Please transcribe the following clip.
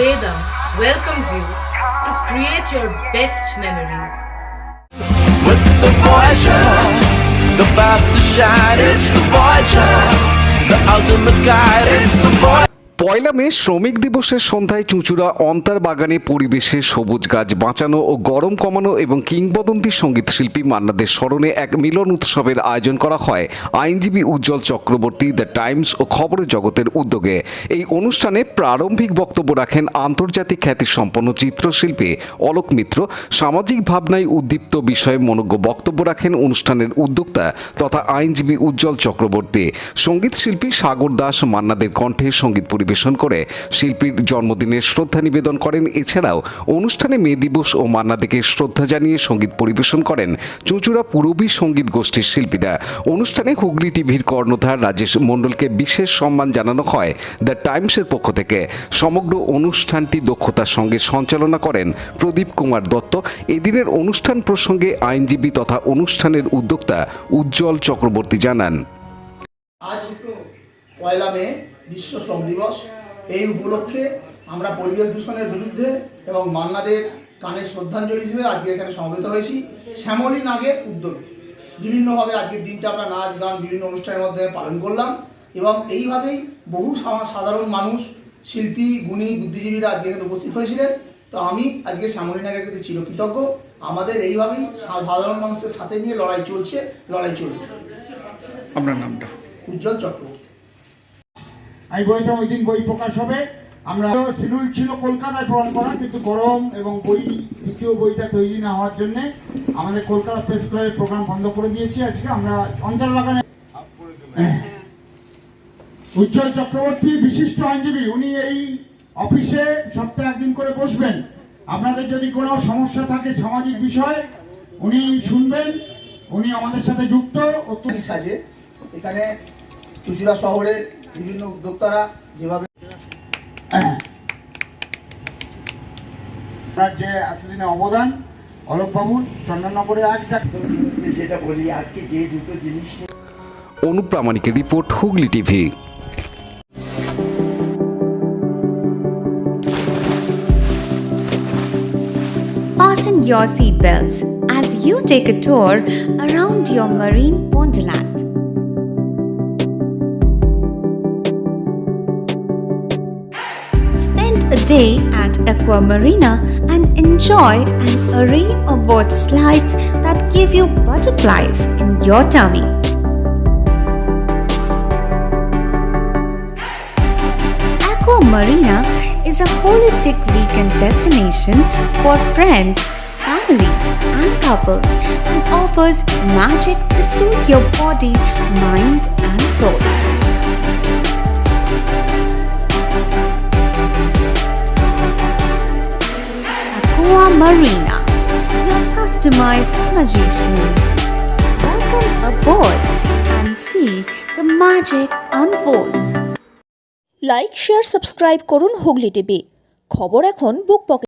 Vedam welcomes you to create your best memories. With the Voyager, the paths to shine, it's the Voyager, the ultimate guide, it's the Voyager. পয়লা মে শ্রমিক দিবসের সন্ধ্যায় চুঁচুড়া অন্তার বাগানে পরিবেশে সবুজ গাছ বাঁচানো ও গরম কমানো এবং কিংবদন্তি সঙ্গীত শিল্পী মান্নাদের স্মরণে এক মিলন উৎসবের আয়োজন করা হয় আইনজীবী উজ্জ্বল চক্রবর্তী, দ্য টাইমস ও খবরের জগতের উদ্যোগে। এই অনুষ্ঠানে প্রারম্ভিক বক্তব্য রাখেন আন্তর্জাতিক খ্যাতিসম্পন্ন চিত্রশিল্পী অলোক মিত্র। সামাজিক ভাবনায় উদ্দীপ্ত বিষয়ে মনোজ্ঞ বক্তব্য রাখেন অনুষ্ঠানের উদ্যোক্তা তথা আইনজীবী উজ্জ্বল চক্রবর্তী। সঙ্গীত শিল্পী সাগর দাস মান্নাদের কণ্ঠে সঙ্গীত পরিবেশন করে শিল্পীর জন্মদিনে শ্রদ্ধা নিবেদন করেন। এছাড়াও অনুষ্ঠানে মে দিবস ও মান্নাদেকে শ্রদ্ধা জানিয়ে সঙ্গীত পরিবেশন করেন চুঁচুড়া পুরবী সঙ্গীত গোষ্ঠীর শিল্পীরা। অনুষ্ঠানে হুগলি টিভির কর্ণধার রাজেশ মণ্ডলকে বিশেষ সম্মান জানানো হয় দ্য টাইমসের পক্ষ থেকে। সমগ্র অনুষ্ঠানটি দক্ষতার সঙ্গে সঞ্চালনা করেন প্রদীপ কুমার দত্ত। এদিনের অনুষ্ঠান প্রসঙ্গে আইনজীবী তথা অনুষ্ঠানের উদ্যোক্তা উজ্জ্বল চক্রবর্তী জানান, আজ পয়লা মে বিশ্ব শ্রম দিবস। এই উপলক্ষে আমরা পরিবেশ দূষণের বিরুদ্ধে এবং মান্নাদের গানে শ্রদ্ধাঞ্জলি হিসেবে আজকে এখানে সমবেত হয়েছি শ্যামলী নাগের উদ্যোগে। বিভিন্নভাবে আজকের দিনটা আমরা নাচ গান বিভিন্ন অনুষ্ঠানের মধ্যে পালন করলাম এবং এইভাবেই বহু সাধারণ মানুষ, শিল্পী, গুণী, বুদ্ধিজীবীরা আজকে এখানে উপস্থিত হয়েছিলেন। তো আমি আজকে শ্যামলী নাগের প্রতি চিরকৃতজ্ঞ। আমাদের এইভাবেই সাধারণ মানুষের সাথে নিয়ে লড়াই চলছে, লড়াই চলবে। আপনার নামটা? উজ্জ্বল চক্রবর্তী। আমি বলেছিলাম ওই দিন বই প্রকাশ হবে। আমরা শিডিউল ছিল কলকাতায় প্রকাশ করা, কিন্তু গরম এবং দ্বিতীয় বইটা তৈরি না হওয়ার জন্য আমাদের কলকাতা প্রেস ক্লাবের প্রোগ্রাম বন্ধ করে দিয়েছি। আজকে আমরা অন্তর বাগানে উজ্জ্বল চক্রবর্তী বিশিষ্ট আইনজীবী, উনি এই অফিসে সপ্তাহে একদিন করে বসবেন। আপনাদের যদি কোনো সমস্যা থাকে সামাজিক বিষয় উনি শুনবেন। উনি আমাদের সাথে যুক্ত। সাজে এখানে চুঁচুড়া শহরের বিভিন্ন উদ্যোক্তারা যেভাবে যে এতদিনে অবদান অলোকবাবুর চন্দননগরে যেটা বলি আজকে যে দুটো জিনিস। অনুপ প্রামাণিকের রিপোর্ট, Hooghly TV. Fasten your seatbelts as you take a tour around your marine wonderland. Spend a day at Aqua Marina and enjoy an array of water slides that give you butterflies in your tummy. Aqua Marina is a holistic weekend destination for friends, family, and couples and offers magic to soothe your body, mind, and soul. Aqua Marina, your customized magician. Welcome aboard and see the magic unfold. Like, share, subscribe করুন Hooghly TV. খবর এখন বুক পকেটে।